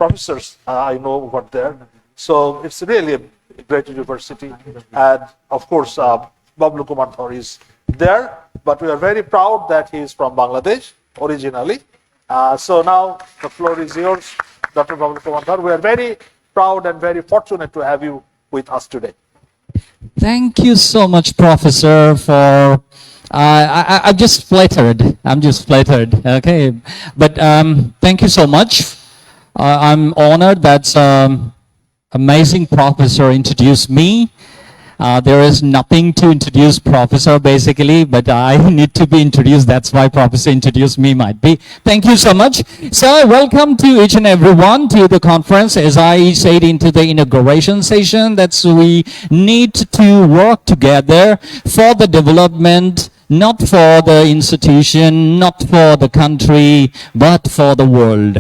professors I know over there. So it's really a great university. And of course, Bablu Kumar Dhar is there, but we are very proud that he is from Bangladesh originally. So now the floor is yours, Dr. Bablu Kumar Dhar. We are very proud and very fortunate to have you with us today. Thank you so much, Professor, for I'm just flattered. I'm just flattered. Okay, but thank you so much. I'm honored that amazing professor introduced me. There is nothing to introduce professor basically, but I need to be introduced. That's why professor introduced me might be. Thank you so much. So welcome to each and everyone to the conference. As I said into the inauguration session, that's we need to work together for the development, not for the institution, not for the country, but for the world.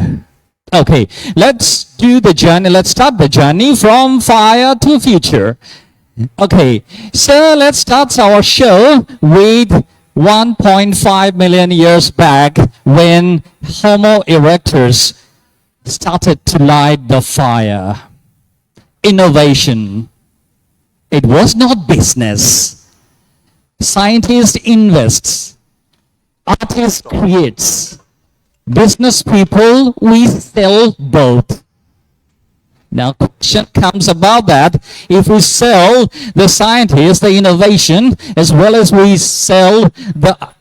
Okay, let's do the journey. Let's start the journey from fire to future. Okay, so let's start our show with 1.5 million years back when Homo erectus started to light the fire. Innovation. It was not business. Scientist invests. Artist creates. Business people, we sell both. Now, question comes about that. If we sell the scientist, the innovation, as well as we sell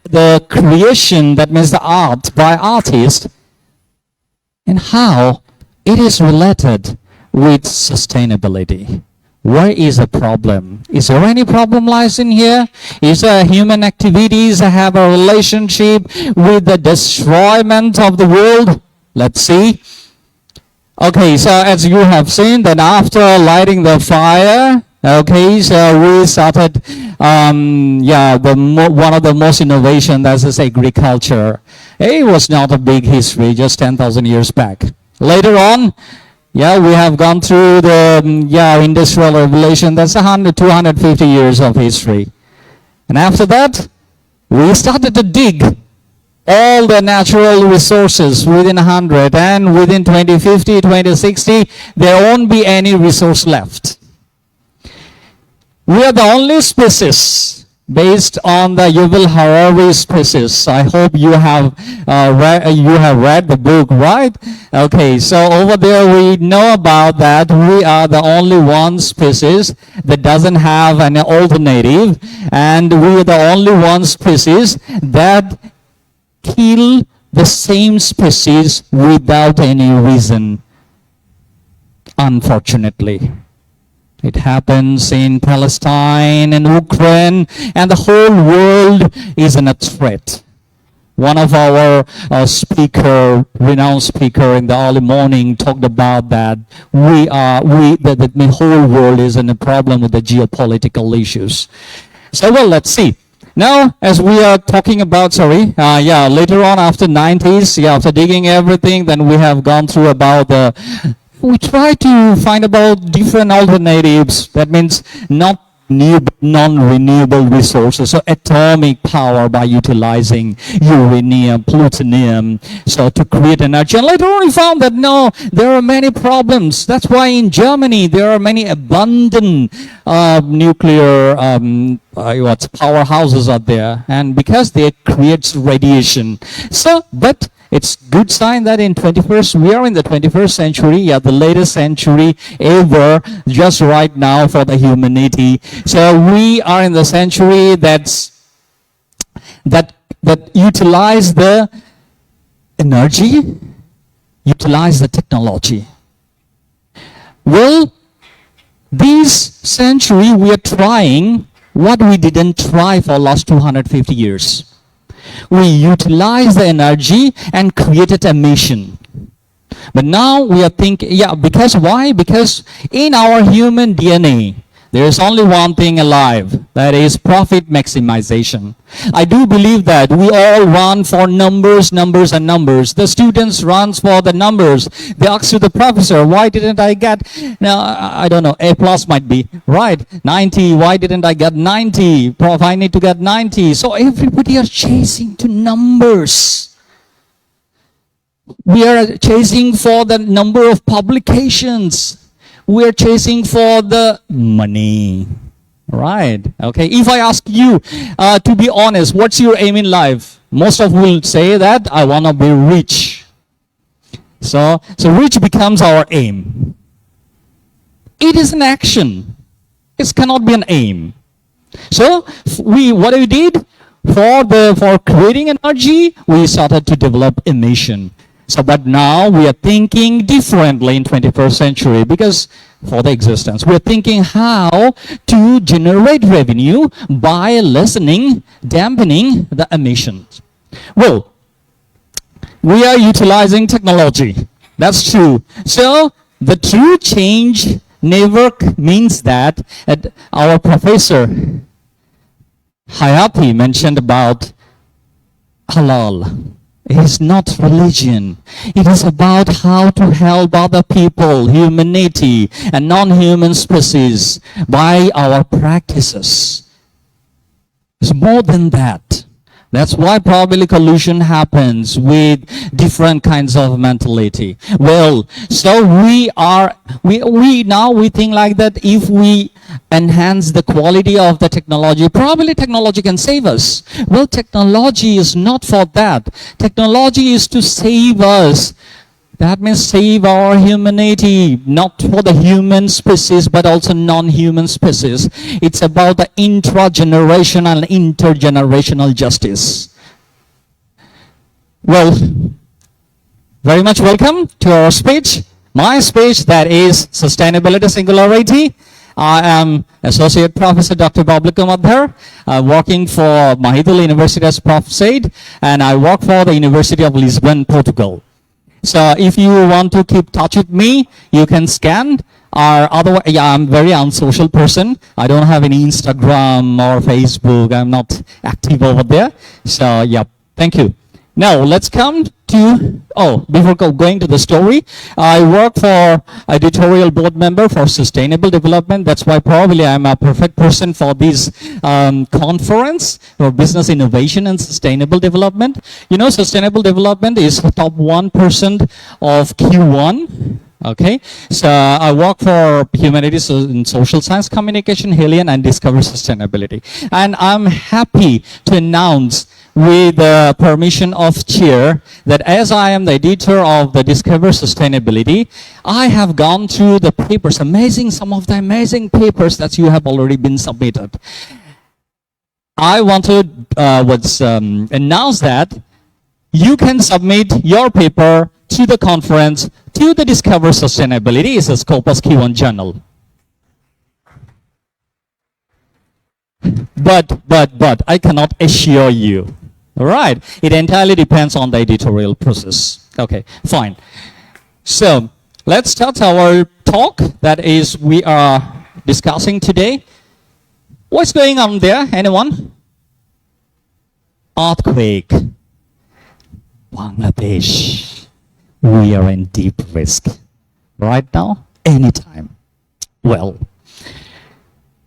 the creation, that means the art by artists, and how it is related with sustainability. Where is the problem? Is there any problem lies in here? Is human activities have a relationship with the destroyment of the world? Let's see. Okay, so as you have seen, that after lighting the fire, okay, so we started, one of the most innovation, that is agriculture. It was not a big history, just 10,000 years back. Later on, we have gone through the, industrial revolution. That's 250 years of history. And after that, we started to dig all the natural resources within 100, and within 2050, 2060, there won't be any resource left. We are the only species based on the Yuval Harari species. I hope you have read the book, right? Okay, so over there we know about that. We are the only one species that doesn't have an alternative, and we are the only one species that kill the same species without any reason. Unfortunately, it happens in Palestine and Ukraine, and the whole world is in a threat. One of our renowned speaker in the early morning talked about that the whole world is in a problem with the geopolitical issues. So let's see. Now, as we are talking about, later on after 90s, after digging everything, then we have gone through about we try to find about different alternatives. That means not non-renewable resources, so atomic power by utilizing uranium, plutonium, so to create energy. And later on we found that no, there are many problems. That's why in Germany there are many abundant nuclear powerhouses out there, and because they create radiation. So, but it's good sign that we are in the 21st century, the latest century ever, just right now for the humanity. So we are in the century that utilize the energy, utilize the technology. Well, this century we are trying what we didn't try for last 250 years. We utilized the energy and created a mission. But now we are thinking, because why? Because in our human DNA, there is only one thing alive, that is profit maximization. I do believe that we all run for numbers, numbers, and numbers. The students run for the numbers. They ask to the professor, why didn't I get, now I don't know, A+ might be, right, 90, why didn't I get 90? Prof, I need to get 90. So everybody are chasing to numbers. We are chasing for the number of publications. We are chasing for the money. Right. Okay. If I ask you to be honest, what's your aim in life? Most of will say that I want to be rich. So rich becomes our aim. It is an action. It cannot be an aim. So what we did for creating energy, we started to develop a mission. So, but now we are thinking differently in 21st century because for the existence, we are thinking how to generate revenue by dampening the emissions. Well, we are utilizing technology. That's true. So the true change never means that our professor Hayati mentioned about Halal. It is not religion. It is about how to help other people, humanity, and non-human species by our practices. It's more than that. That's why probably collusion happens with different kinds of mentality. Well, so we think like that if we enhance the quality of the technology, probably technology can save us. Well, technology is not for that. Technology is to save us. That means save our humanity, not for the human species, but also non-human species. It's about the intra-generational and intergenerational justice. Well, very much welcome to our speech. My speech, that is Sustainability Singularity. I am Associate Professor Dr. Bablu Dhar, working for University as Prof said, and I work for the University of Lisbon, Portugal. So if you want to keep touch with me, you can scan. Or otherwise, I'm very unsocial person. I don't have any Instagram or Facebook. I'm not active over there. So yeah, thank you. Now let's come to, before going to the story, I work for editorial board member for sustainable development. That's why probably I'm a perfect person for this conference for business innovation and sustainable development. You know, sustainable development is top 1% of Q1. Okay, so I work for humanities in social science, communication, Helion, and discover sustainability. And I'm happy to announce with the permission of chair that as I am the editor of the Discover Sustainability, I have gone through the papers, some of the amazing papers that you have already been submitted. I want to announce that you can submit your paper to the conference, to the Discover Sustainability. It's a Scopus Q1 journal. But I cannot assure you. All right, it entirely depends on the editorial process. Okay, fine. So let's start our talk that is we are discussing today. What's going on there? Anyone? Earthquake. Bangladesh. We are in deep risk. Right now? Anytime. Well.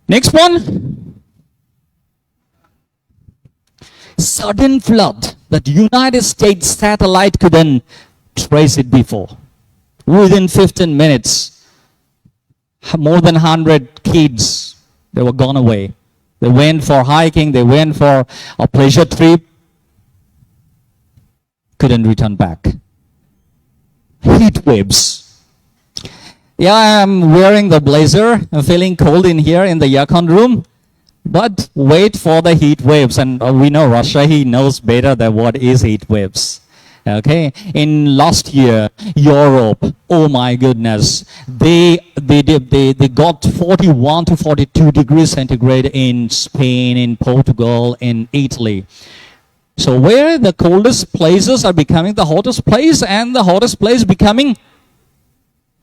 Next one. Sudden flood that United States satellite couldn't trace it before. Within 15 minutes, more than 100 kids, they were gone away. They went for hiking, they went for a pleasure trip, couldn't return back. Heat waves. Yeah, I'm wearing the blazer. I'm feeling cold in here in the aircon room. But wait for the heat waves, and we know Russia, he knows better than what is heat waves. Okay, in last year, Europe, oh my goodness, they got 41 to 42 degrees centigrade in Spain, in Portugal, in Italy. So where the coldest places are becoming the hottest place, and the hottest place becoming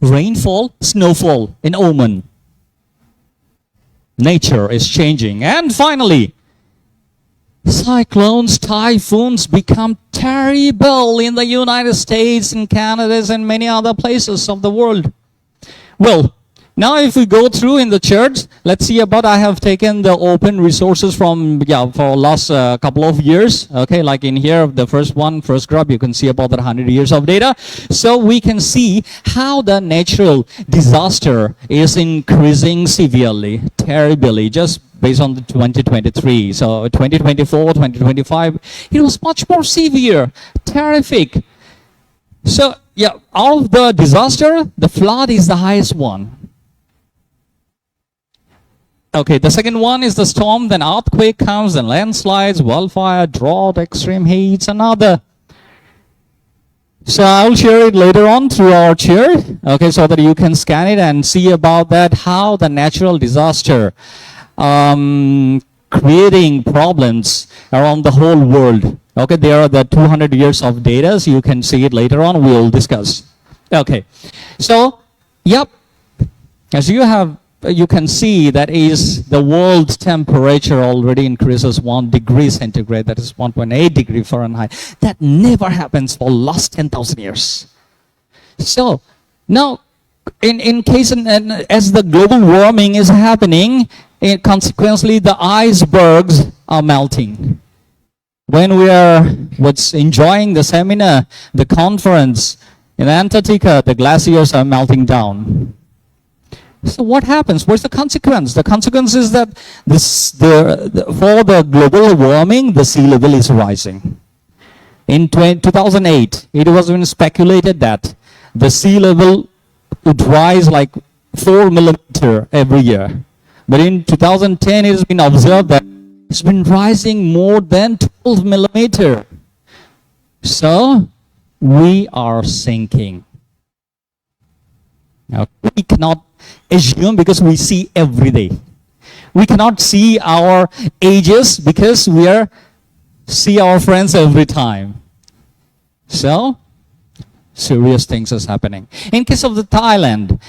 rainfall, snowfall in Oman. Nature is changing. And finally, cyclones, typhoons become terrible in the United States, in Canada, and many other places of the world. Well, Now, if we go through in the church, let's see about, I have taken the open resources from, for last couple of years. Okay, like in here, the first graph, you can see about that 100 years of data. So we can see how the natural disaster is increasing severely, terribly, just based on the 2023. So 2024, 2025, it was much more severe, terrific. So yeah, out of the disaster, the flood is the highest one. Okay, the second one is the storm, then earthquake comes, then landslides, wildfire, drought, extreme heats, and other. So I'll share it later on through our chair, okay, so that you can scan it and see about that, how the natural disaster creating problems around the whole world. Okay, there are the 200 years of data, so you can see it later on, we'll discuss. Okay, so, yep, as you can see that is the world temperature already increases 1 degree centigrade, that is 1.8 degree Fahrenheit. That never happens for last 10,000 years. So now, in case as the global warming is happening, consequently the icebergs are melting. When we are enjoying the seminar, the conference in Antarctica, the glaciers are melting down. So what happens? What's the consequence? The consequence is that for the global warming, the sea level is rising. In 2008, it was even speculated that the sea level would rise like 4 millimeter every year. But in 2010, it has been observed that it's been rising more than 12 millimeter. So we are sinking. Now, we cannot assume because we see every day. We cannot see our ages because we see our friends every time. So, serious things is happening. In case of the Thailand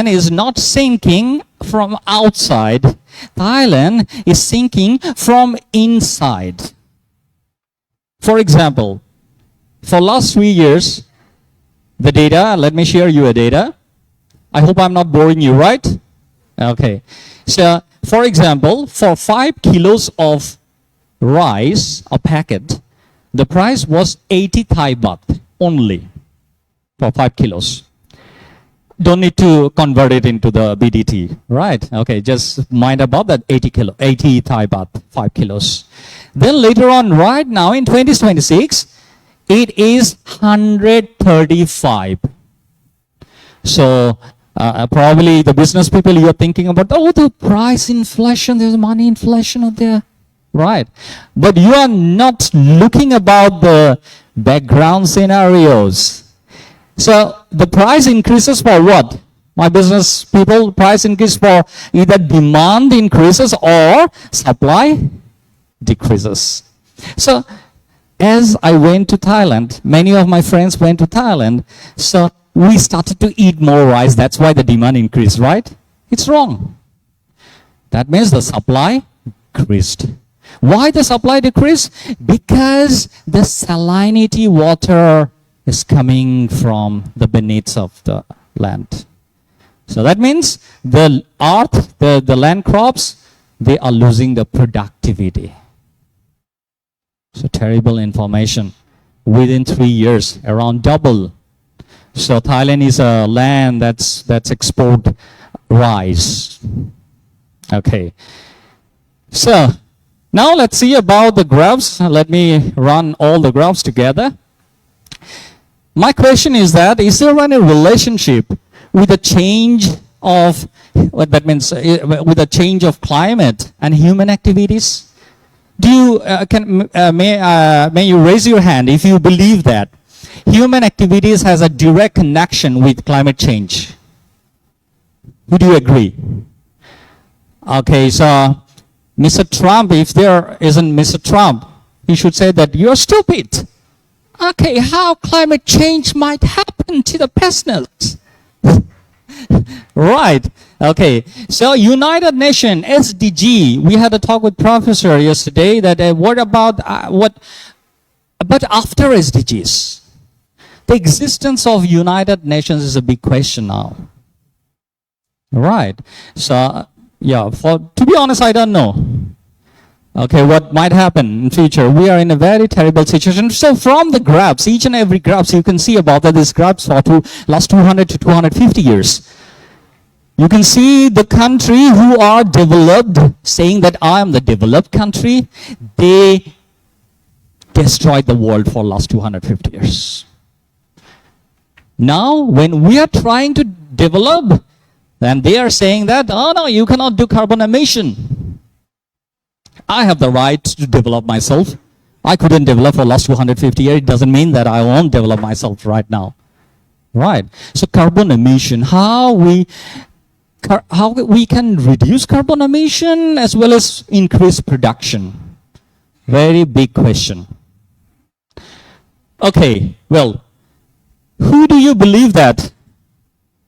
is not sinking from outside. Thailand is sinking from inside. For example, for last 3 years, the data, let me share you a data. I hope I'm not boring you, right? Okay. So, for example, for 5 kilos of rice, a packet, the price was 80 Thai baht only for 5 kilos. Don't need to convert it into the BDT, right? Okay, just mind about that 80 Thai baht, 5 kilos. Then later on, right now in 2026, it is 135. So, probably the business people, you're thinking about, oh, the price inflation, there's money inflation out there. Right. But you are not looking about the background scenarios. So the price increases for what? My business people, price increase for either demand increases or supply decreases. So as I went to Thailand, many of my friends went to Thailand, so we started to eat more rice. That's why the demand increased, right? It's wrong. That means the supply decreased. Why the supply decreased? Because the salinity water is coming from the beneath of the land. So that means the earth, the land crops, they are losing the productivity. So terrible information. Within 3 years, around double. So Thailand is a land that's export rice. Okay. So now let's see about the graphs. Let me run all the graphs together. My question is that, is there any relationship with the change of, what that means, with the change of climate and human activities? Do you, may you raise your hand if you believe that human activities has a direct connection with climate change? Would you agree? Okay, so Mr. Trump, if there isn't Mr. Trump, he should say that you're stupid. Okay, how climate change might happen to the peasants? Right. Okay. So United Nations SDG. We had a talk with Professor yesterday that what about but after SDGs, the existence of United Nations is a big question now. Right. So, yeah, to be honest, I don't know. Okay, what might happen in future? We are in a very terrible situation. So from the graphs, each and every graphs, you can see about that these graphs for last 200 to 250 years. You can see the country who are developed, saying that I am the developed country, they destroyed the world for last 250 years. Now, when we are trying to develop, then they are saying that, oh no, you cannot do carbon emission. I have the right to develop myself. I couldn't develop for last 250 years. It doesn't mean that I won't develop myself right now. Right. So carbon emission, how we can reduce carbon emission as well as increase production. Very big question. Okay, well, who do you believe that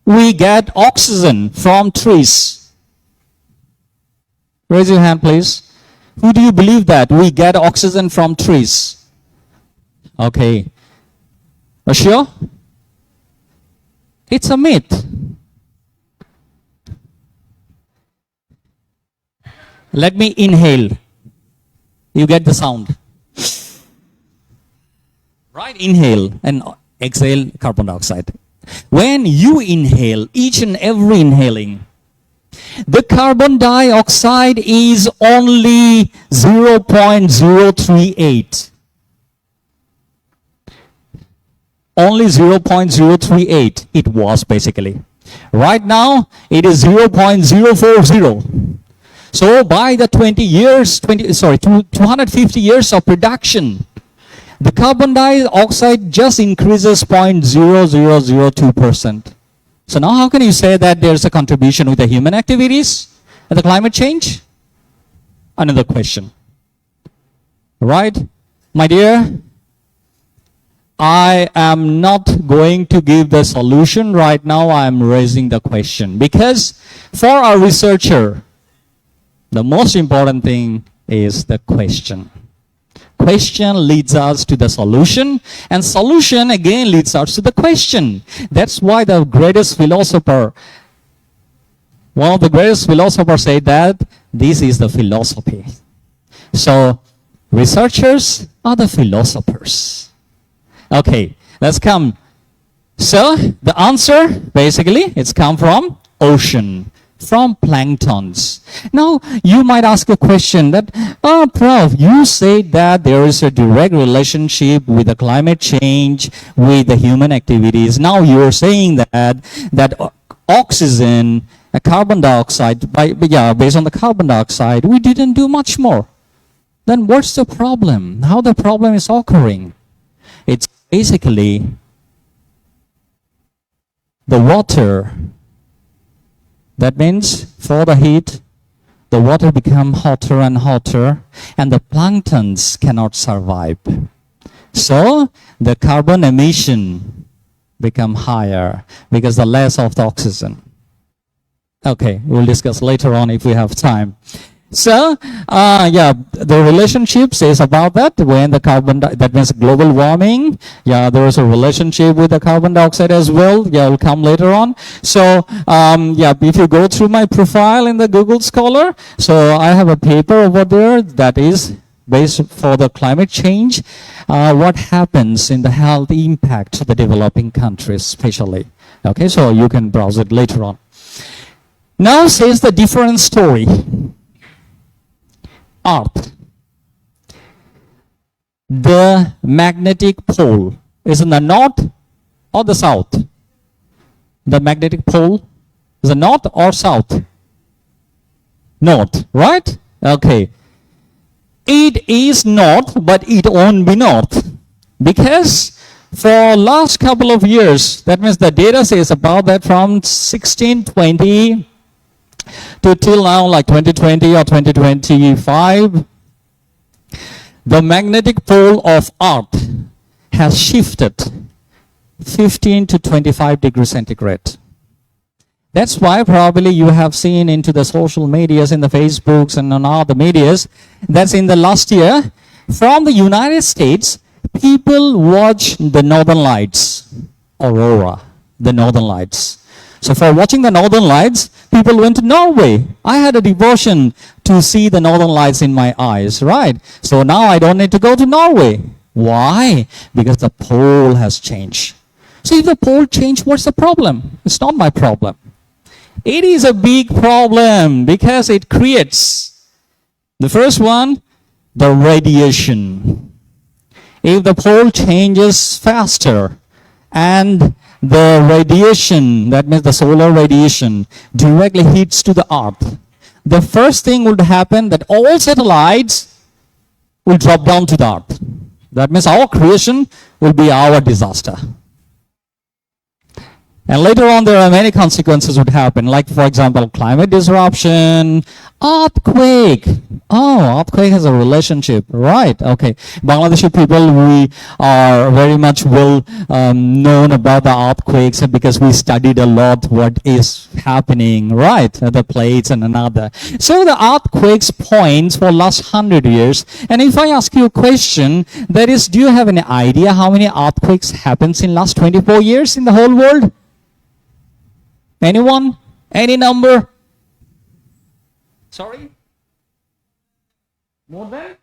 we get oxygen from trees? Raise your hand, please. Who do you believe that we get oxygen from trees? Okay. Are you sure? It's a myth. Let me inhale. You get the sound. Right? Inhale and exhale carbon dioxide. When you inhale, each and every inhaling, the carbon dioxide is only 0.038. Only 0.038 it was basically. Right now, it is 0.040. So by the 250 years of production, the carbon dioxide just increases 0.0002%. So now how can you say that there's a contribution with the human activities and the climate change? Another question. Right? My dear, I am not going to give the solution right now. I am raising the question. Because for our researcher, the most important thing is the question. Question leads us to the solution, and solution again leads us to the question. That's why the greatest philosopher, one of the greatest philosophers said that this is the philosophy. So researchers are the philosophers. Okay, let's come. So the answer basically it's come from ocean, from planktons. Now, you might ask a question that, oh, Prof, you said that there is a direct relationship with the climate change, with the human activities. Now you're saying that oxygen, carbon dioxide, based on the carbon dioxide, we didn't do much more. Then what's the problem? How the problem is occurring? It's basically the water. That means for the heat, the water becomes hotter and hotter, and the planktons cannot survive. So the carbon emission become higher because the less of the oxygen. Okay, we'll discuss later on if we have time. So, the relationship says about that when the that means global warming. Yeah, there is a relationship with the carbon dioxide as well. Yeah, will come later on. So, if you go through my profile in the Google Scholar, so I have a paper over there that is based for the climate change. What happens in the health impact of the developing countries, especially. Okay, so you can browse it later on. Now says the different story. Earth. The magnetic pole is in the north or the south? The magnetic pole is the north or south? North, right? Okay. It is north, but it won't be north. Because for last couple of years, that means the data says about that from 1620 to till now, like 2020 or 2025, the magnetic pole of Earth has shifted 15 to 25 degrees centigrade. That's why probably you have seen into the social medias, in the Facebooks and on all the medias, that's in the last year, from the United States, people watch the Northern Lights, Aurora, the Northern Lights. So for watching the Northern Lights, people went to Norway. I had a devotion to see the Northern Lights in my eyes, right? So now I don't need to go to Norway. Why? Because the pole has changed. So if the pole changed, what's the problem? It's not my problem. It is a big problem because it creates, the first one, the radiation. If the pole changes faster and the radiation, that means the solar radiation, directly hits to the earth, the first thing would happen that all satellites will drop down to the earth. That means our creation will be our disaster. And later on, there are many consequences would happen, like, for example, climate disruption, earthquake. Oh, earthquake has a relationship, right? Okay. Bangladeshi people, we are very much well known about the earthquakes because we studied a lot what is happening, right? The plates and another. So the earthquakes points for last 100 years. And if I ask you a question, that is, do you have any idea how many earthquakes happens in last 24 years in the whole world? Anyone? Any number? Sorry? More than?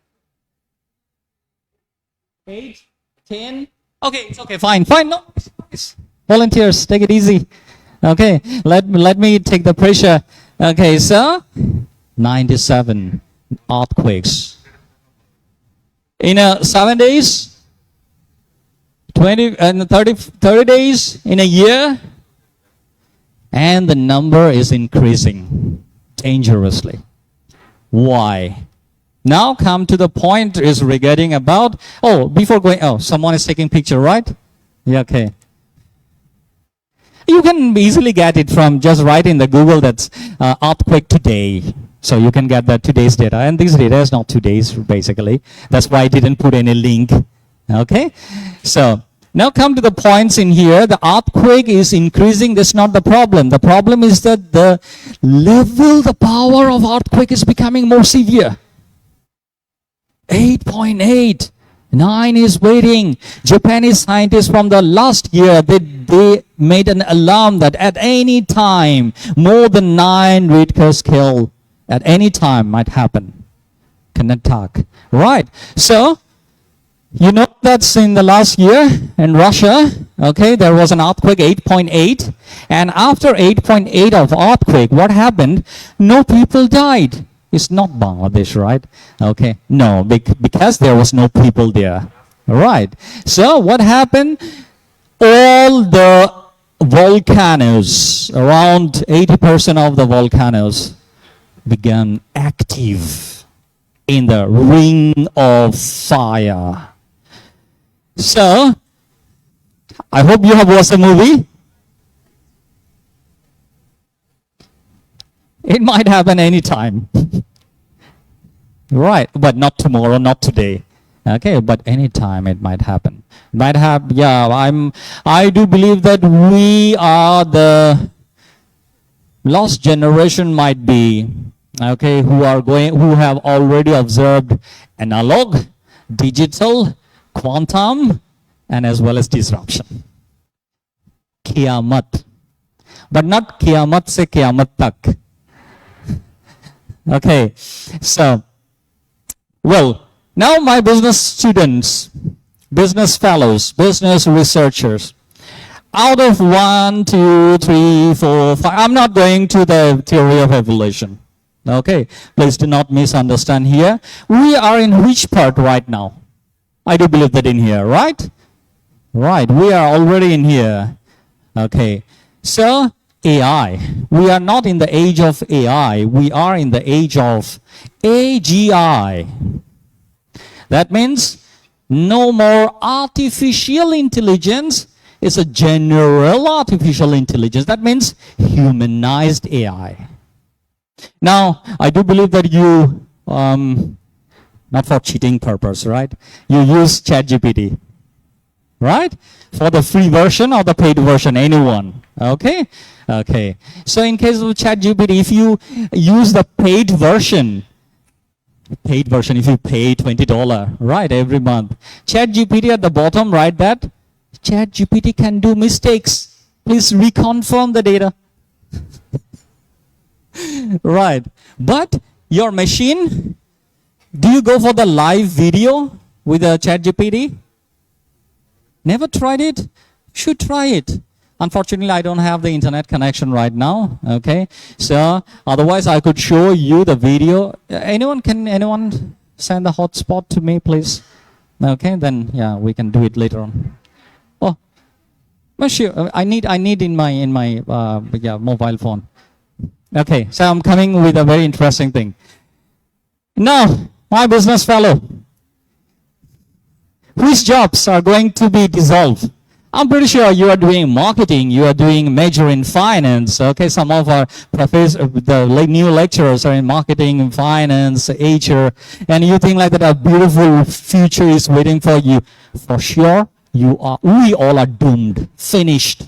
8? 10? Okay, it's okay, fine. No, it's volunteers, take it easy. Okay, let me take the pressure. Okay, so 97 earthquakes. In 7 days? 20 and 30 days in a year? And the number is increasing dangerously. Why? Now come to the point is regarding about, before going, someone is taking picture, right? Yeah, okay. You can easily get it from just write in the Google that's earthquake today. So you can get that today's data. And this data is not today's, basically. That's why I didn't put any link. Okay? So now come to the points in here. The earthquake is increasing. That's not the problem. The problem is that the level, the power of earthquake is becoming more severe. 8.8. 9 is waiting. Japanese scientists from the last year, they made an alarm that at any time, more than 9 Richter scale, at any time might happen. Can attack. Right. So, you know that's in the last year in Russia, okay, there was an earthquake 8.8, and after 8.8 of earthquake, what happened? No people died. It's not Bangladesh, right? Okay, no, because there was no people there, right? So what happened? All the volcanoes, around 80% of the volcanoes began active in the ring of fire. So, I hope you have watched the movie. It might happen anytime. Right, but not tomorrow, not today. Okay, but anytime it might happen. Might have, I do believe that we are the lost generation might be, okay, who have already observed analog, digital, quantum, and as well as disruption. Kiamat. But not kiamat se kiamat tak. Okay, so, well, now my business students, business fellows, business researchers, out of 1, 2, 3, 4, 5, I'm not going to the theory of evolution. Okay, please do not misunderstand here. We are in which part right now? I do believe that in here, right? Right, we are already in here. Okay, so AI. We are not in the age of AI. We are in the age of AGI. That means no more artificial intelligence. It's a general artificial intelligence. That means humanized AI. Now, I do believe that you, not for cheating purpose, right? You use ChatGPT, right? For the free version or the paid version, anyone, okay? Okay, so in case of ChatGPT, if you use the paid version, if you pay $20, right, every month, ChatGPT at the bottom, write that ChatGPT can do mistakes. Please reconfirm the data. Right. But your machine, do you go for the live video with the ChatGPT? Never tried it? Should try it. Unfortunately, I don't have the internet connection right now. Okay. So otherwise I could show you the video. Anyone send the hotspot to me, please? Okay, then yeah, we can do it later on. Oh, well, sure. I need in my mobile phone. Okay, so I'm coming with a very interesting thing. Now, my business fellow, whose jobs are going to be dissolved? I'm pretty sure you are doing marketing, you are doing major in finance. Okay, some of our the new lecturers are in marketing, finance, HR, and you think like that a beautiful future is waiting for you. For sure, we all are doomed, finished,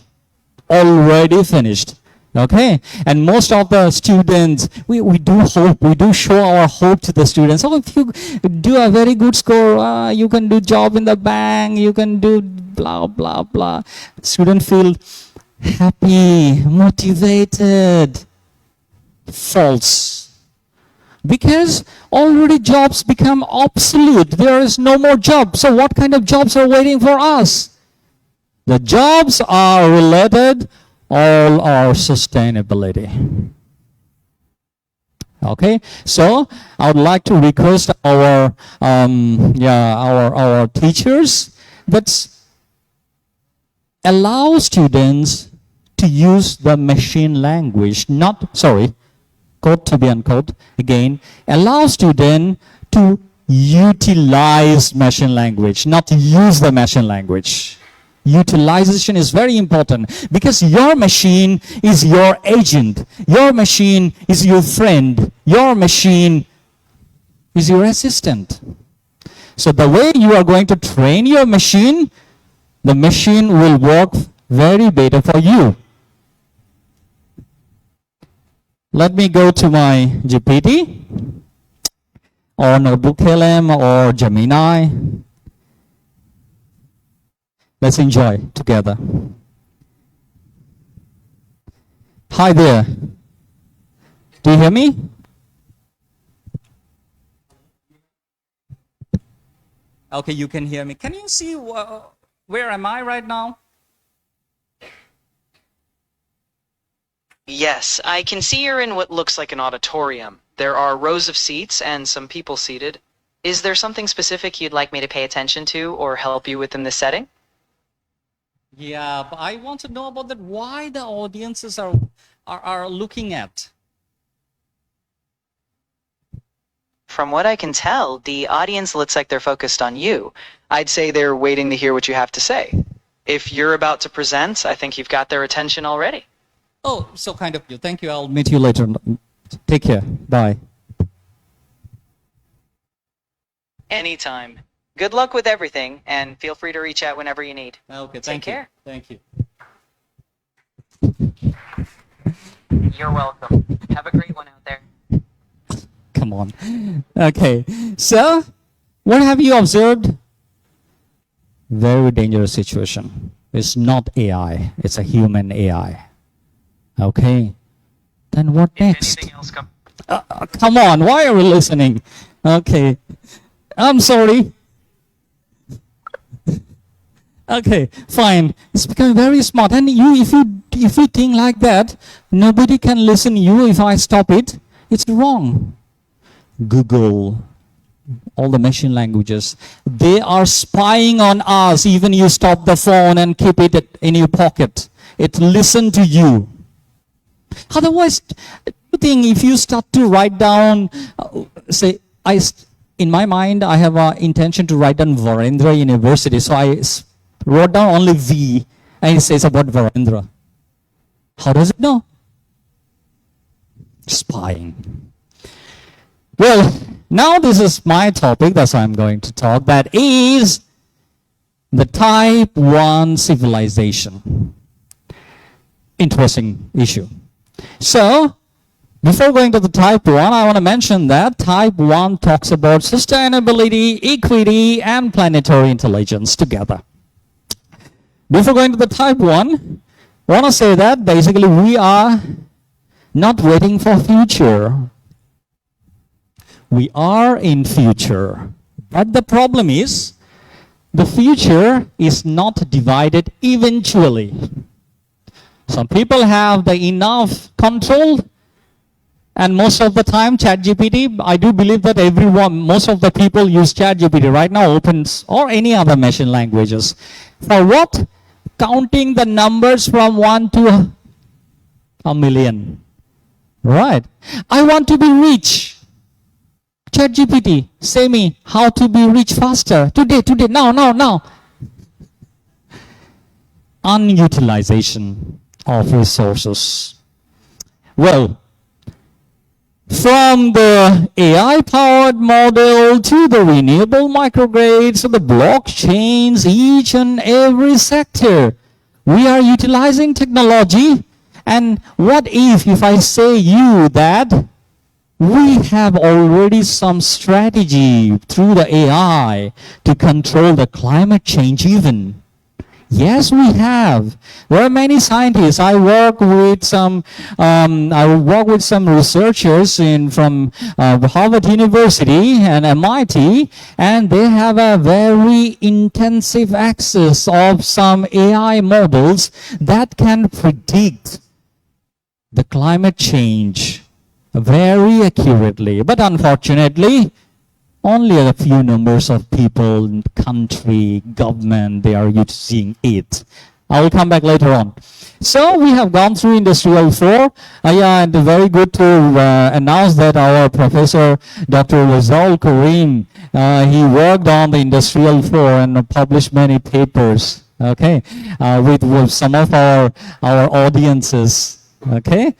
already finished. Okay, and most of the students, we do hope, we do show our hope to the students. Oh, if you do a very good score, you can do job in the bank, you can do blah, blah, blah. Students feel happy, motivated. False. Because already jobs become obsolete. There is no more jobs. So what kind of jobs are waiting for us? The jobs are related all our sustainability. Okay, so I would like to request our teachers that allow students to use the machine language, quote to be unquote, again, allow students to utilize machine language, not use the machine language. Utilization is very important because your machine is your agent. Your machine is your friend. Your machine is your assistant. So the way you are going to train your machine, the machine will work very better for you. Let me go to my GPT or Notebook LM or Gemini. Let's enjoy together. Hi there. Do you hear me? Okay, you can hear me. Can you see where am I right now? Yes, I can see you're in what looks like an auditorium. There are rows of seats and some people seated. Is there something specific you'd like me to pay attention to or help you with in this setting? Yeah, but I want to know about that. Why the audiences are looking at? From what I can tell, the audience looks like they're focused on you. I'd say they're waiting to hear what you have to say. If you're about to present, I think you've got their attention already. Oh, so kind of you. Thank you. I'll meet you later. Take care. Bye. Anytime. Good luck with everything, and feel free to reach out whenever you need. Okay, Take care. Thank you. You're welcome. Have a great one out there. Come on. Okay. So, what have you observed? Very dangerous situation. It's not AI. It's a human AI. Okay. Then what next? Anything else Come on. Why are we listening? Okay. I'm sorry. Okay, fine. It's becoming very smart. And if you think like that, nobody can listen to you if I stop it. It's wrong. Google, all the machine languages, they are spying on us. Even you stop the phone and keep it in your pocket. It listens to you. Otherwise, you think if you start to write down, in my mind, I have an intention to write down Varendra University. So I wrote down only V, and it says about Varendra. How does it know? Spying. Well, now this is my topic, that's why I'm going to talk. That is the Type 1 civilization. Interesting issue. So, before going to the Type 1, I want to mention that Type 1 talks about sustainability, equity, and planetary intelligence together. Before going to the Type 1, I want to say that basically we are not waiting for future. We are in future. But the problem is, the future is not divided eventually. Some people have the enough control, and most of the time ChatGPT, I do believe that most of the people use ChatGPT right now, opens, or any other machine languages. For what? Counting the numbers from 1 to a million. Right. I want to be rich. ChatGPT, say me how to be rich faster. Today, now. Unutilization of resources. Well, from the AI-powered model to the renewable microgrids to the blockchains, each and every sector, we are utilizing technology. And what if I say you that we have already some strategy through the AI to control the climate change even? Yes, we have. There are many scientists. I work with some researchers from Harvard University and MIT, and they have a very intensive access of some AI models that can predict the climate change very accurately. But unfortunately, only a few numbers of people, country, government, they are using it. I will come back later on. So we have gone through Industrial 4. And very good to announce that our Professor Dr. Rahim, he worked on the Industrial 4 and published many papers, okay, with some of our audiences, okay.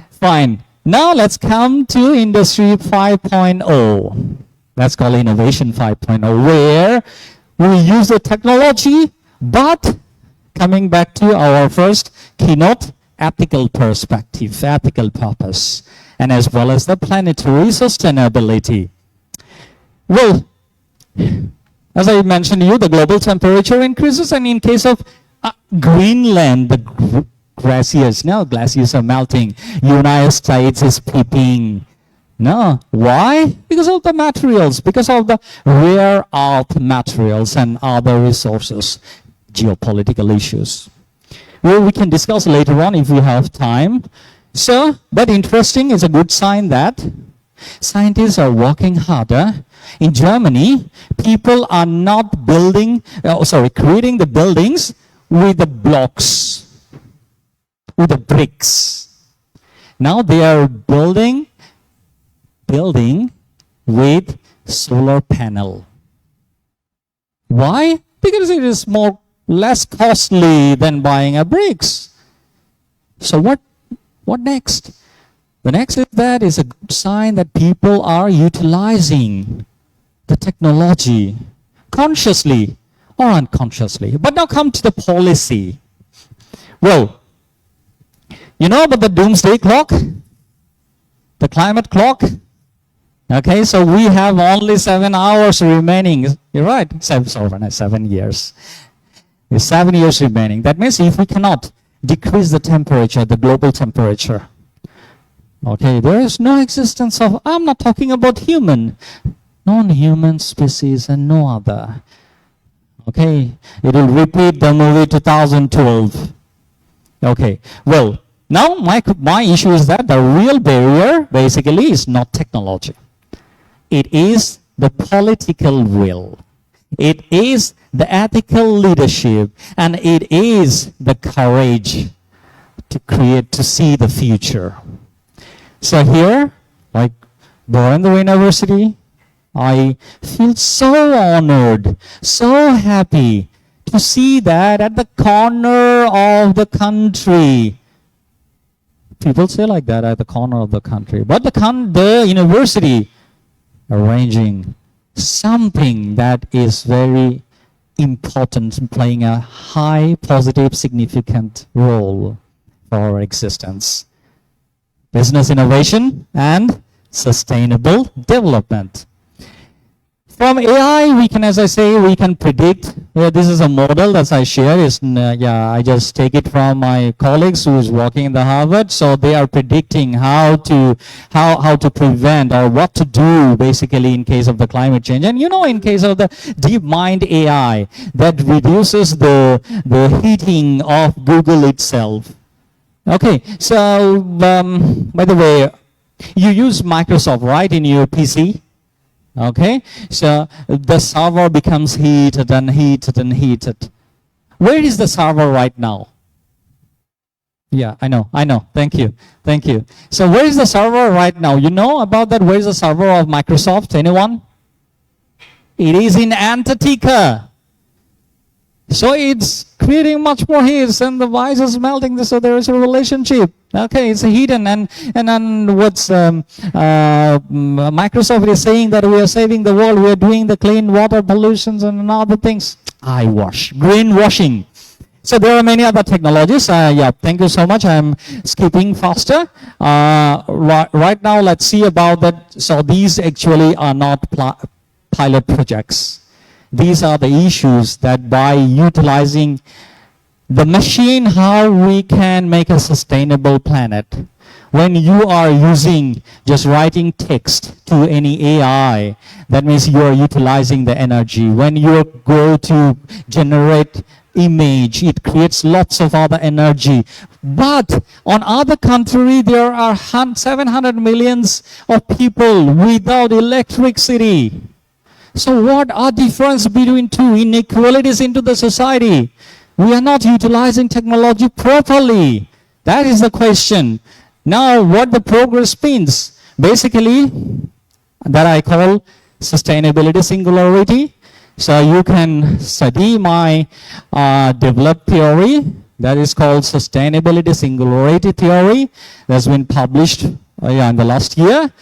Fine. Now let's come to Industry 5.0. That's called Innovation 5.0, where we use the technology, but coming back to our first keynote, ethical perspective, ethical purpose, and as well as the planetary sustainability. Well, as I mentioned to you, the global temperature increases, and in case of Greenland, the glaciers are melting. United States is peeping. No. Why? Because of the materials, because of the rare earth materials and other resources, geopolitical issues. Well, we can discuss later on if we have time. So, but interesting, is a good sign that scientists are working harder. In Germany, people are not creating the buildings with the blocks, with the bricks. Now they are building with solar panel. Why? Because it is less costly than buying a bricks. So what next? The next is that is a good sign that people are utilizing the technology consciously or unconsciously. But now come to the policy. Well, you know about the doomsday clock? The climate clock? Okay, so we have only 7 hours remaining. You're right, 7 years. There's 7 years remaining. That means if we cannot decrease the temperature, the global temperature, okay, there is no existence of, I'm not talking about human, non-human species and no other. Okay, it will repeat the movie 2012. Okay, well, now my issue is that the real barrier basically is not technology. It is the political will. It is the ethical leadership, and it is the courage to see the future. So here, like Varendra University, I feel so honored, so happy to see that at the corner of the country, people say like that, at the corner of the country, but the university arranging something that is very important, playing a high, positive, significant role for our existence. Business innovation and sustainable development. From AI, we can, as I say, we can predict. This is a model that I share. I just take it from my colleagues who is working in the Harvard. So they are predicting how to prevent or what to do basically in case of the climate change. And in case of the DeepMind AI that reduces the heating of Google itself. Okay, so by the way, you use Microsoft, right, in your PC? Okay, so the server becomes heated and heated and heated. Where is the server right now? Yeah, I know. Thank you. So where is the server right now? You know about that? Where is the server of Microsoft? Anyone? It is in Antarctica. So it's creating much more heat and the ice is melting, so there is a relationship. Okay, it's hidden, and what's Microsoft is saying that we are saving the world, we are doing the clean water pollutions and other things. Greenwashing. So there are many other technologies. Thank you so much. I'm skipping faster. Right now, let's see about that. So these actually are not pilot projects. These are the issues that by utilizing the machine, how we can make a sustainable planet. When you are using just writing text to any AI, that means you are utilizing the energy. When you go to generate image, it creates lots of other energy. But on other contrary, there are 700 millions of people without electricity. So what are difference between two inequalities into the society? We are not utilizing technology properly. That is the question. Now, what the progress means, basically, that I call sustainability singularity. So you can study my developed theory that is called sustainability singularity theory. That's been published in the last year.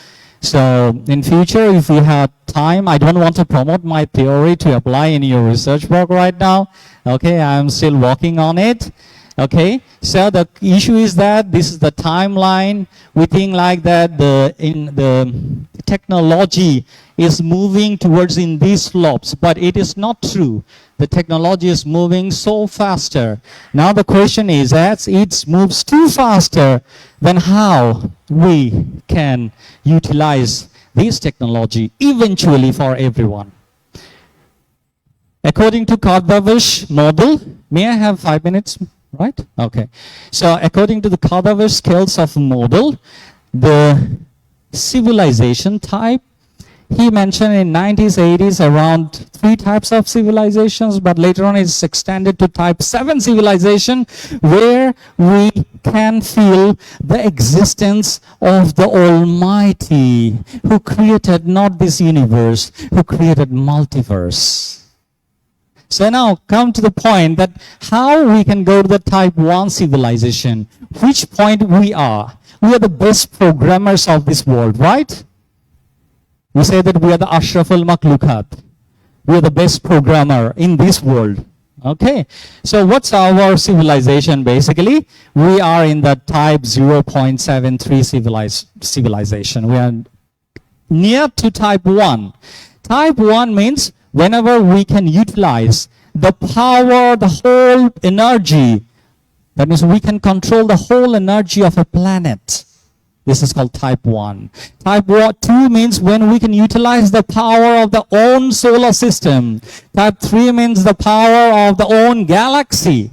So in future, if you have time, I don't want to promote my theory to apply in your research work right now. Okay, I'm still working on it. Okay, so the issue is that this is the timeline. We think like that the technology is moving towards in these slopes, but it is not true. The technology is moving so faster. Now the question is, as it moves too faster, then how we can utilize this technology eventually for everyone? According to Kardashev model, may I have 5 minutes? Right? Okay. So according to the Kardashev scales of model, the civilization type, he mentioned in 90s, 80s around 3 types of civilizations, but later on it's extended to type 7 civilization, where we can feel the existence of the Almighty, who created not this universe, who created multiverse. So now come to the point that how we can go to the type 1 civilization. Which point we are? We are the best programmers of this world, right? We say that we are the Ashraful Makhlukat. We are the best programmer in this world. Okay. So what's our civilization basically? We are in the type 0.73 civilization. We are near to type 1. Type 1 means whenever we can utilize the power, the whole energy, that means we can control the whole energy of a planet. This is called type 1. Type 2 means when we can utilize the power of the own solar system. Type 3 means the power of the own galaxy.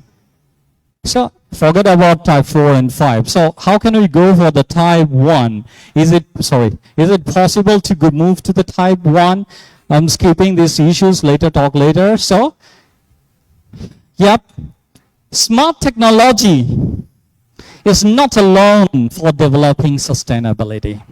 So forget about type 4 and 5. So how can we go for the type 1? Is it possible to move to the type 1? I'm skipping these issues, talk later. So, yep, smart technology is not alone for developing sustainability.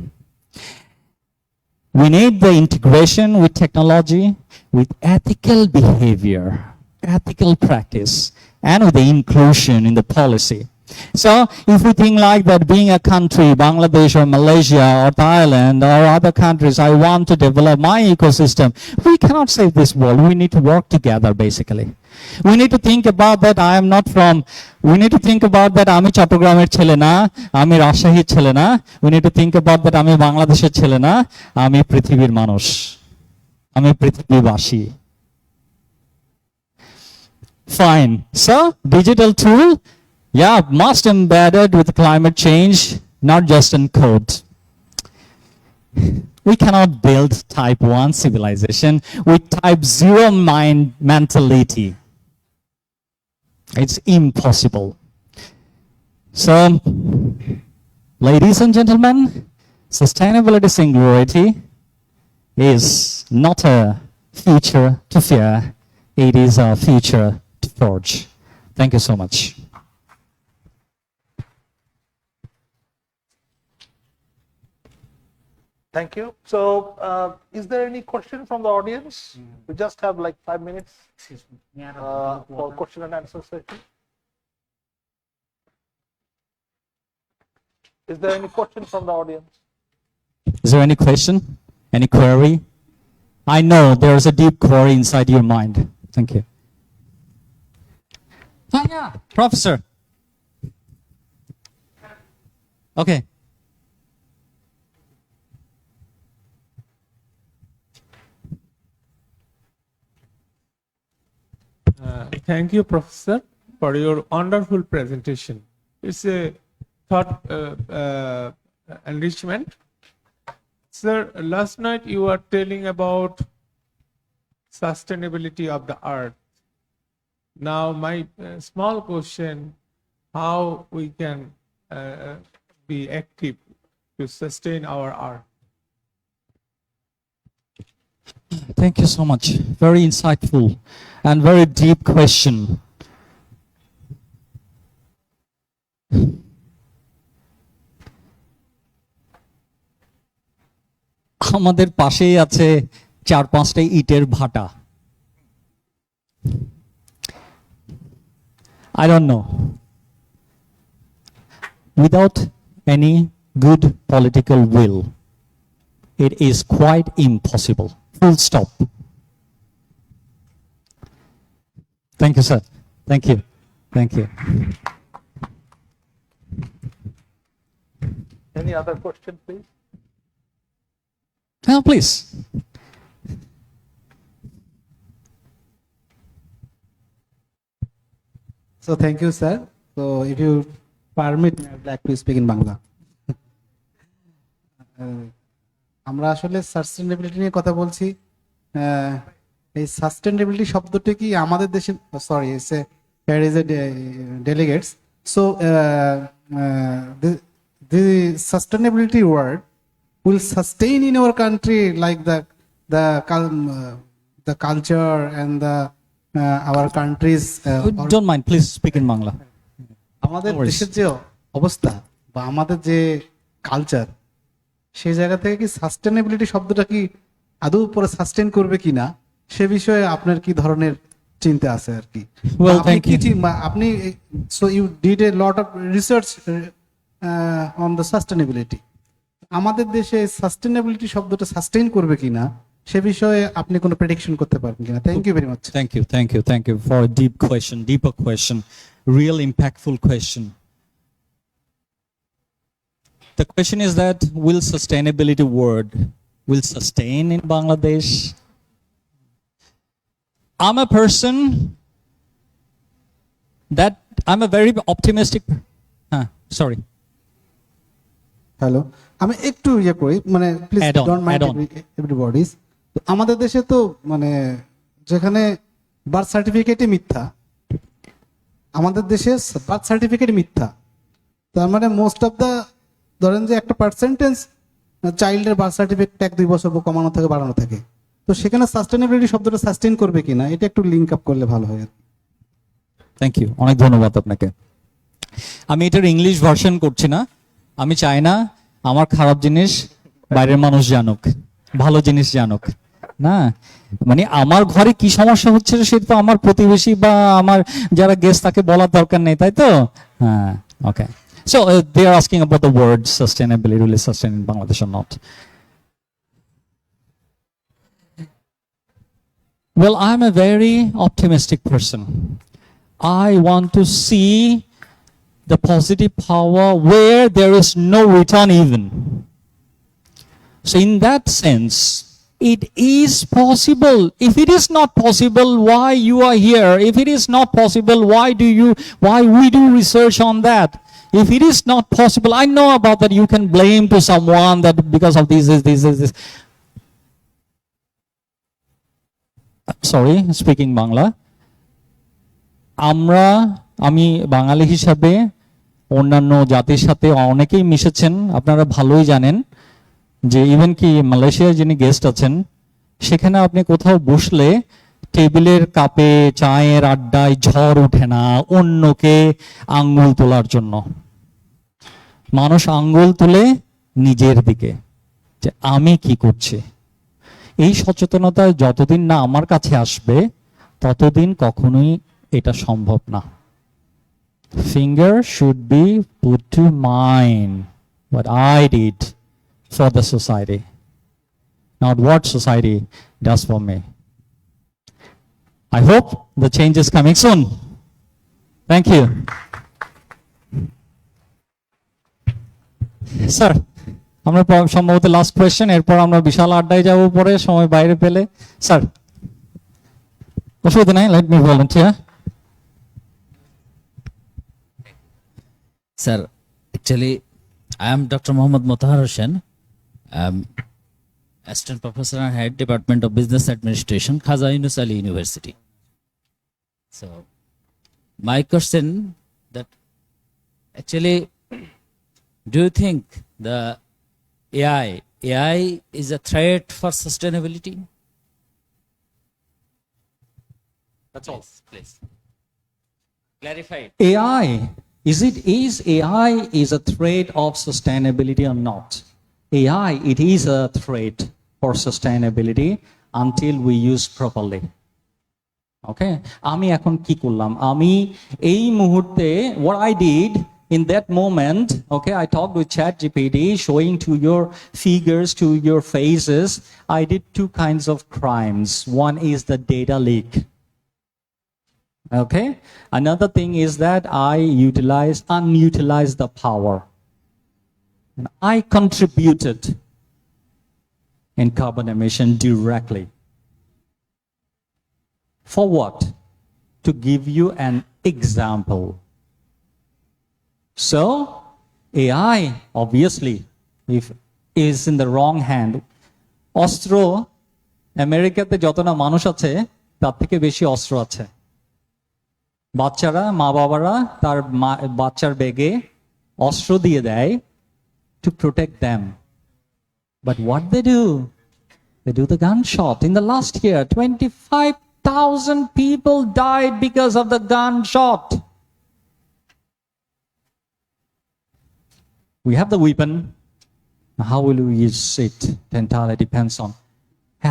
We need the integration with technology, with ethical behavior, ethical practice, and with the inclusion in the policy. So if we think like that, being a country, Bangladesh or Malaysia or Thailand or other countries, I want to develop my ecosystem, we cannot save this world. We need to work together basically. We need to think about that we need to think about that আমি চট্টগ্রামের ছেলে না, আমি রাজশাহীর ছেলে না. We need to think about that আমি বাংলাদেশের ছেলে না, আমি পৃথিবীর মানুষ. আমি পৃথিবীবাসী। Fine. So, digital tool, yeah, must embedded with climate change, not just in code. We cannot build type 1 civilization with type 0 mind mentality. It's impossible. So, ladies and gentlemen, sustainability singularity is not a future to fear, it is a future to forge. Thank you so much. Thank you. So, is there any question from the audience? We just have like 5 minutes for question and answer session. Is there any question from the audience? Is there any question? Any query? I know there's a deep query inside your mind. Thank you. Oh, yeah, Professor. Okay. Thank you, Professor, for your wonderful presentation. It's a thought enrichment. Sir, last night you were telling about sustainability of the earth. Now, my small question, how we can be active to sustain our earth? Thank you so much. Very insightful and very deep question. আমাদের পাশেই আছে 4-5টা ইটের ভাটা। I don't know. Without any good political will, it is quite impossible. Full stop. Thank you, sir. Thank you. Thank you. Any other question, please? Oh, please. So thank you, sir. So if you permit me, I'd like to speak in Bangla. আমরা আসলে sustainability নিয়ে কথা বলছি। এই sustainability শব্দটি কি আমাদের দেশে, sorry, here is a delegates. So the sustainability word will sustain in our country like the culture and our countries. Don't mind, please speak in Bangla. আমাদের No worries. দেশের যে অবস্থা বা আমাদের যে কালচার, সেই জায়গা থেকে কি সাস্টেনেবিলিটি শব্দটা কি আদৌ পরে সাস্টেন করবে কিনা সে বিষয়ে আপনার কি ধরনের চিন্তা আছে আর কি? Well, আপনি thank কি you. আপনি so you did a lot of research on the sustainability. আমাদের দেশে সাস্টেনেবিলিটি শব্দটা সাস্টেইন করবে কিনা সে বিষয়ে আপনি কোনো প্রেডিকশন করতে পারবেন কিনা? Thank you very much. Thank you for a deep question, deeper question, real impactful question. The question is that will sustainability word will sustain in Bangladesh? I'm a person that I'm a very optimistic. Sorry. Hello, আমি একটু ইয়ে করি, মানে please Add on, don't mind add on. Everybody's. আমাদের দেশে তো মানে যেখানে বার্থ সার্টিফিকেটই মিথ্যা, আমাদের দেশে বার্থ সার্টিফিকেট মিথ্যা, তার মানে মোস্ট অফ দা, ধরেন যে একটা পার্সেন্টেজ চাইল্ডের বার্থ সার্টিফিকেট 1-2 বছর কমানো থাকে, বাড়ানো থাকে। তো সেখানে সাস্টেনেবিলিটি শব্দটা সাস্টেইন করবে কিনা এটা একটু লিঙ্ক আপ করলে ভালো হয়। থ্যাংক ইউ, অনেক ধন্যবাদ আপনাকে। আমি এটার ইংলিশ ভার্সন করছি না, আমি চাই না আমার খারাপ জিনিস বাইরের মানুষ জানুক, ভালো জিনিস জানুক না। মানে আমার ঘরে কি সমস্যা হচ্ছে সেটা তো আমার প্রতিবেশী বা আমার যারা গেস্ট তাকে বলার দরকার নেই, তাই তো? হ্যাঁ, ওকে। So they are asking about the word sustainability, really sustain in Bangladesh or not. Well, I'm a very optimistic person. I want to see the positive power where there is no return even. So in that sense, It is possible. If it is not possible, why you are here? If it is not possible, why we do research on that? If it is not possible, I know about that you can blame to someone that because of this. Sorry, speaking Bangla. আমি বাঙালি হিসাবে অন্যান্য জাতির সাথে অনেকেই মিশেছেন, আপনারা ভালোই জানেন যে ইভেন কি মালয়েশিয়ায় যিনি গেস্ট আছেন সেখানে আপনি কোথাও বসলে টেবিলের কাপে চায়ের আড্ডায় ঝড় ওঠে না অন্যকে আঙ্গুল তোলার জন্য। মানুষ আঙ্গুল তুলে নিজের দিকে যে আমি কি করছি। এই সচেতনতা যতদিন না আমার কাছে আসবে ততদিন কখনোই এটা সম্ভব না। Finger should be put to mine what I did for the society, not what society does for me. I hope the change is coming soon. Thank you. Sir, আমরা সম্ভবত লাস্ট কোয়েশ্চেন, এরপর আমরা বিশাল আড্ডায় যাব পরে সময় বাইরে পেলে। স্যার অসুবিধা নাই, let me volunteer. Sir, actually, I am Dr. Mohammad Motahar Hussain. I'm Assistant Professor and Head Department of Business Administration, Khaza Yunus Ali University. So, my question that actually, do you think the AI is a threat for sustainability? That's all. Please. Clarify it. AI, is AI is a threat of sustainability or not? AI, it is a threat for sustainability until we use properly. Okay? আমি এখন কি করলাম? আমি এই মুহূর্তে what I did in that moment, okay, I talked with ChatGPT, showing to your figures, to your faces. I did two kinds of crimes. One is the data leak. Okay? Another thing is that I unutilized the power. And I contributed in carbon emission directly. For what? To give you an example. So, AI, obviously, if is in the wrong hand, অস্ত্র আমেরিকাতে যত না মানুষ আছে তার থেকে বেশি অস্ত্র আছে। বাচ্চারা, মা বাবারা তার বাচ্চার ব্যাগে অস্ত্র দিয়ে দেয় to protect them. But what they do the gunshot. In the last year, 25,000 people died because of the gunshot. We have the weapon. How will we use it? It entirely depends on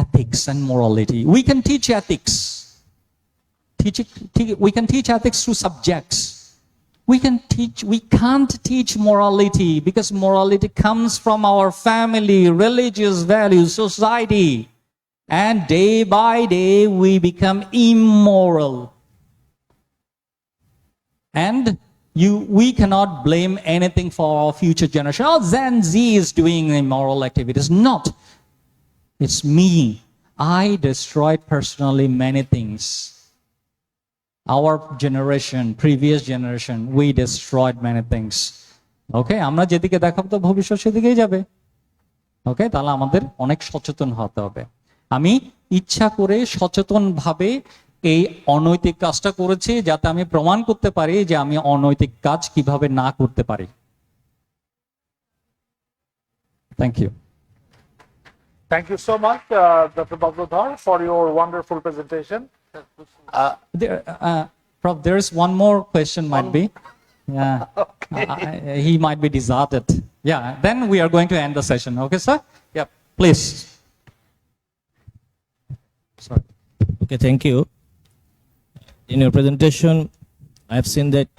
ethics and morality. We can teach ethics. We can teach ethics through subjects. We can't teach morality because morality comes from our family, religious values, society. And day by day we become immoral. And we cannot blame anything for our future generation. Oh, Gen Z is doing immoral activities. Not. It's me. I destroyed personally many things. Our generation, previous generation, we destroyed many things. Okay, আমরা যেদিকে দেখাবো তো ভবিষ্যৎ সেদিকেই যাবে। ওকে, তাহলে আমাদের অনেক সচেতন হতে হবে। আমি ইচ্ছা করে সচেতনভাবে এই অনৈতিক কাজটা করেছি যাতে আমি প্রমাণ করতে পারি যে আমি অনৈতিক কাজ কিভাবে না করতে পারি। Thank you. Thank you so much, Dr. Bablu Dhar, for your wonderful presentation. Prof, there is one more question, might be. Yeah. Okay. He might be deserted. Yeah, then we are going to end the session. Okay, sir? Yeah, please. Sorry. Okay, thank you. In your presentation, I have seen that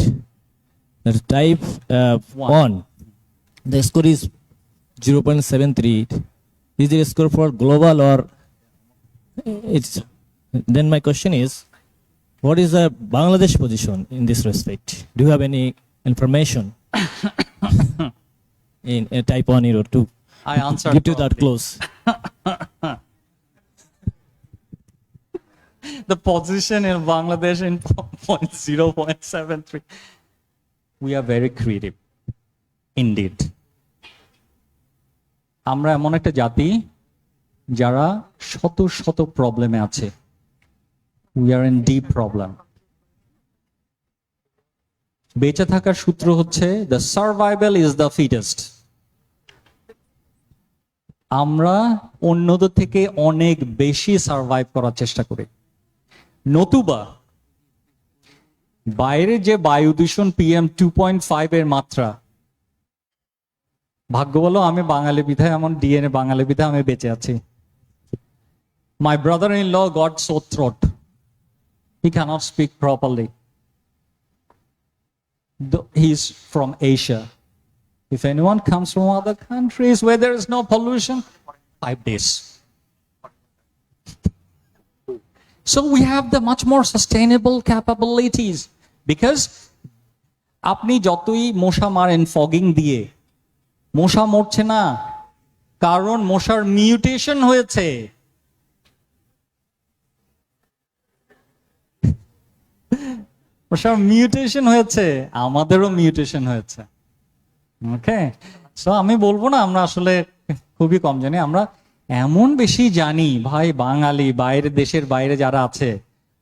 the type 1, the score is 0.73. Is it a score for global or it's? Then my question is, what is the Bangladesh position in this respect? Do you have any information in type 1 or 2? I answered. Give to that close. the position in Bangladesh in 0.73. We are very creative, indeed. আমরা এমন একটা জাতি যারা শত শত প্রবলেমে আছে। We are in deep problem. বেঁচে থাকার সূত্র হচ্ছে the survival is the fittest. আমরা অন্যদের থেকে অনেক বেশি সার্ভাইভ করার চেষ্টা করি। নতুবা বাইরে যে বায়ু দূষণ PM 2.5 এর মাত্রা, ভাগ্য বলো আমি বাঙালি বিধায়, এমন DNA বাঙালি বিধায় আমি বেঁচে আছি। My brother-in-law got sore throat. He cannot speak properly. He's from Asia. If anyone comes from other countries where there is no pollution, 5 days. So we have the much more sustainable capabilities, because আপনি যতই মশা মারেন fogging দিয়ে, মশা মরছে না, কারণ মশার মিউটেশন হয়েছে। মশার মিউটেশন হয়েছে, আমাদেরও মিউটেশন হয়েছে। ওকে, সো আমি বলবো না আমরা আসলে খুবই কম জানি, আমরা এমন বেশি জানি ভাই বাঙালি বাইরে, দেশের বাইরে যারা আছে,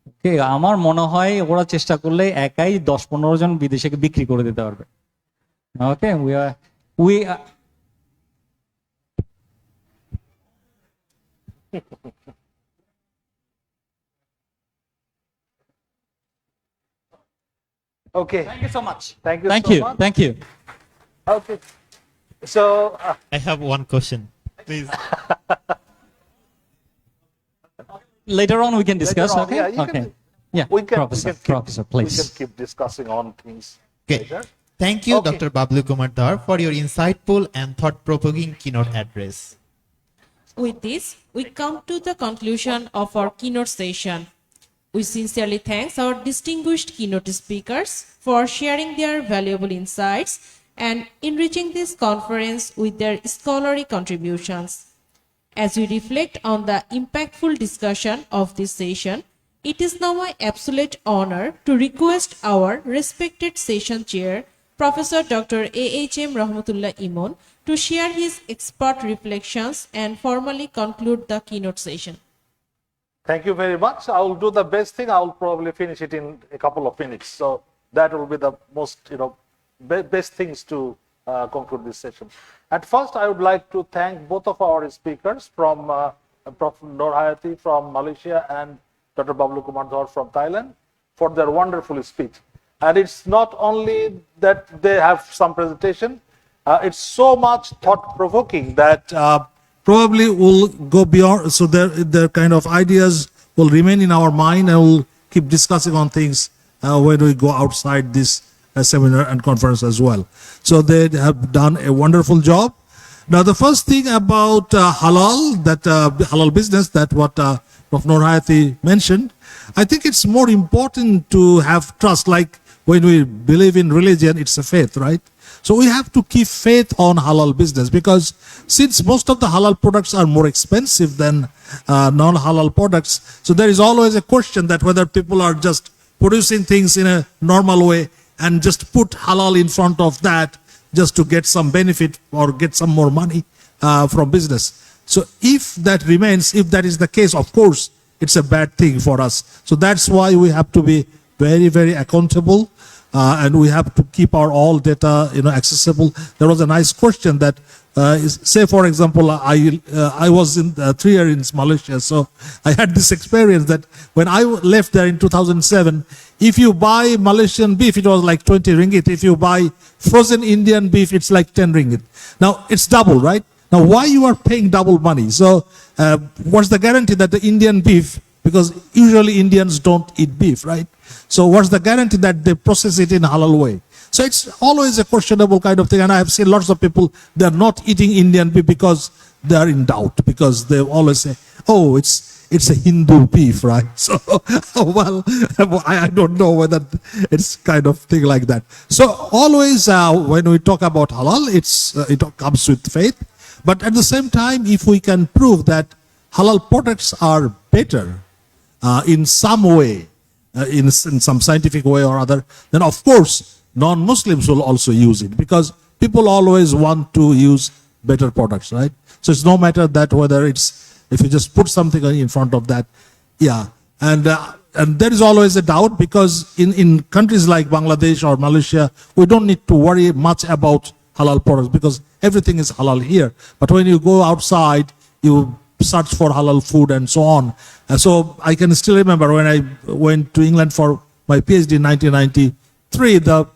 ওকে, আমার মনে হয় ওরা চেষ্টা করলে একাই 10-15 জন বিদেশে বিক্রি করে দিতে পারবে। ওকে, we are Okay. Thank you so much. Thank you Thank so you. much. Thank you. Okay. So, I have one question, please. Later on we can discuss. Later on, Okay. yeah, you Okay. can- Yeah. Professor, Professor, we please. can keep discussing on things Okay. later. Thank you, Okay. Dr. Bablu Kumar Dhar, for your insightful and thought-provoking keynote address. With this, we come to the conclusion of our keynote session. We sincerely thank our distinguished keynote speakers for sharing their valuable insights and enriching this conference with their scholarly contributions. As we reflect on the impactful discussion of this session, it is now my absolute honor to request our respected session chair, Professor Dr. A.H.M. Rahmatullah Imon, to share his expert reflections and formally conclude the keynote session. Thank you very much. I will do the best thing. I will probably finish it in a couple of minutes. So that will be the most, best things to conclude this session. At first, I would like to thank both of our speakers from Prof. Norhayati from Malaysia and Dr. Bablu Kumar Dhar from Thailand for their wonderful speech. And it's not only that they have some presentation, it's so much thought-provoking that probably will go beyond, so their kind of ideas will remain in our mind, and we'll keep discussing on things when we go outside this seminar and conference as well. So they have done a wonderful job. Now the first thing about halal, that halal business, that what Prof. Norhayati mentioned, I think it's more important to have trust. Like when we believe in religion, it's a faith, right? So we have to keep faith on halal business, because since most of the halal products are more expensive than non-halal products, so there is always a question that whether people are just producing things in a normal way and just put halal in front of that just to get some benefit or get some more money from business. So if that remains, if that is the case, of course, it's a bad thing for us. So that's why we have to be very, very accountable. And we have to keep our all data, accessible. There was a nice question that, say for example, I was in 3 years in Malaysia, so I had this experience that when I left there in 2007, if you buy Malaysian beef, it was like 20 ringgit. If you buy frozen Indian beef, it's like 10 ringgit. Now it's double, right? Now why you are paying double money? So what's the guarantee that the Indian beef, because usually Indians don't eat beef, right? So what's the guarantee that they process it in halal way? So it's always a questionable kind of thing. And I have seen lots of people, they're not eating Indian beef because they are in doubt, because they always say, oh, it's a Hindu beef, right? So, well, I don't know whether it's kind of thing like that. So always when we talk about halal, it comes with faith. But at the same time, if we can prove that halal products are better in some way, in some scientific way or other, then of course non-Muslims will also use it, because people always want to use better products, right? So it's no matter that whether it's, if you just put something in front of that, yeah. And there is always a doubt, because in countries like Bangladesh or Malaysia, we don't need to worry much about halal products because everything is halal here. But when you go outside, you search for halal food and so on. And so I can still remember when I went to England for my PhD in 1993, the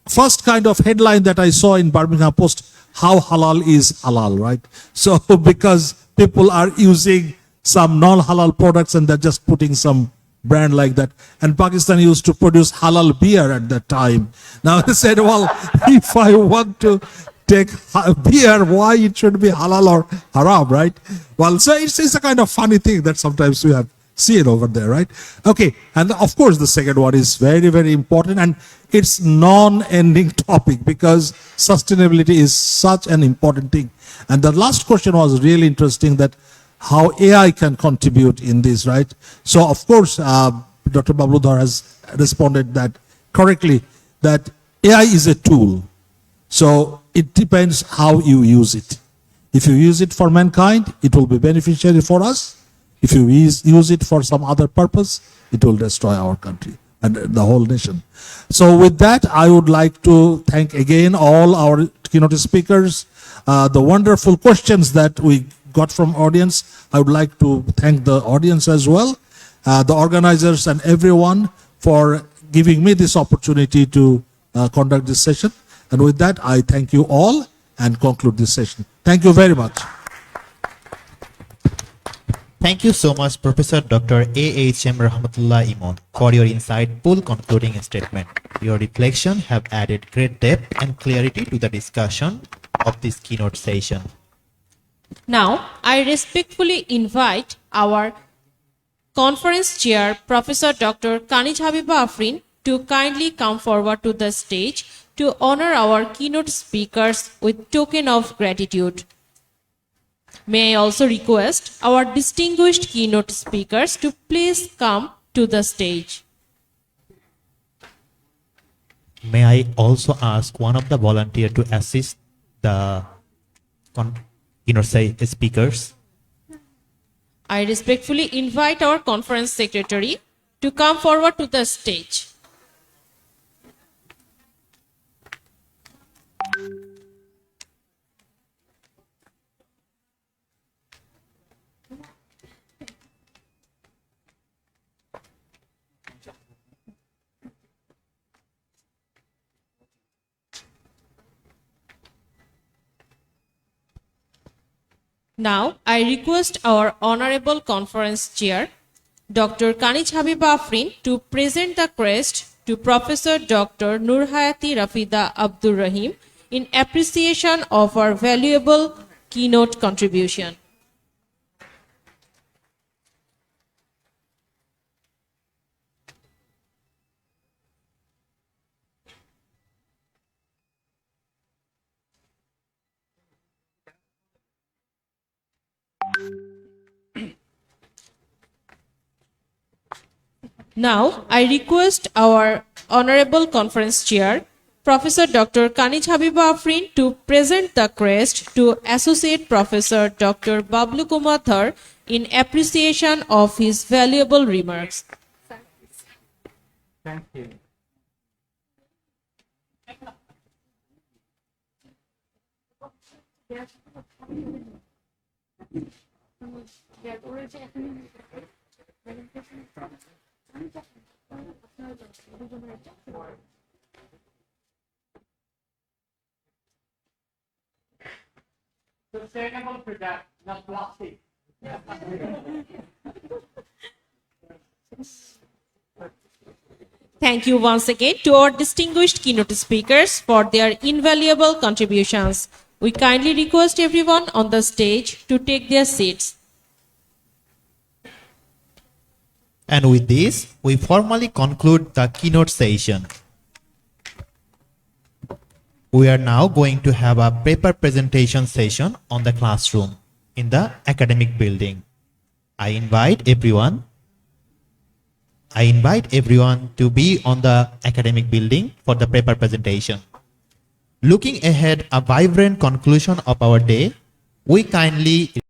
first kind of headline that I saw in Birmingham Post, how halal is halal, right? So because people are using some non-halal products and they're just putting some brand like that. And Pakistan used to produce halal beer at that time. Now they said, well, if I want to take beer, why it should be halal or haram, right? Well, so it's a kind of funny thing that sometimes we have seen over there, right? Okay, and of course the second one is very, very important, and it's non-ending topic because sustainability is such an important thing. And the last question was really interesting, that how AI can contribute in this, right? So of course, Dr. Bablu Dhar has responded that correctly, that AI is a tool. So it depends how you use it. If you use it for mankind, it will be beneficial for us. If you use it for some other purpose, it will destroy our country and the whole nation. So with that, I would like to thank again all our keynote speakers, the wonderful questions that we got from audience. I would like to thank the audience as well, the organizers and everyone for giving me this opportunity to conduct this session. And with that, I thank you all and conclude this session. Thank you very much. Thank you so much, Professor Dr. A.H.M. Rahmatullah Imon, for your insightful concluding statement. Your reflection have added great depth and clarity to the discussion of this keynote session. Now, I respectfully invite our conference chair, Professor Dr. Kanij Habiba Afrin, to kindly come forward to the stage to honor our keynote speakers with token of gratitude. May I also request our distinguished keynote speakers to please come to the stage. May I also ask one of the volunteers to assist the speakers? I respectfully invite our conference secretary to come forward to the stage. Now, I request our Honorable Conference Chair, Dr. Kanij Habiba Afrin, to present the crest to Professor Dr. Norhayati Rafida Abdul Rahim in appreciation of our valuable keynote contribution. Now, I request our Honorable Conference Chair, Professor Dr. Kanij Habiba Afrin, to present the crest to Associate Professor Dr. Bablu Kumar Dhar in appreciation of his valuable remarks. Thank you. Sustainable product, not plastic. Thank you once again to our distinguished keynote speakers for their invaluable contributions. We kindly request everyone on the stage to take their seats. And with this, we formally conclude the keynote session. We are now going to have a paper presentation session on the classroom in the academic building. I invite everyone I invite everyone to be on the academic building for the paper presentation. Looking ahead, a vibrant conclusion of our day, we kindly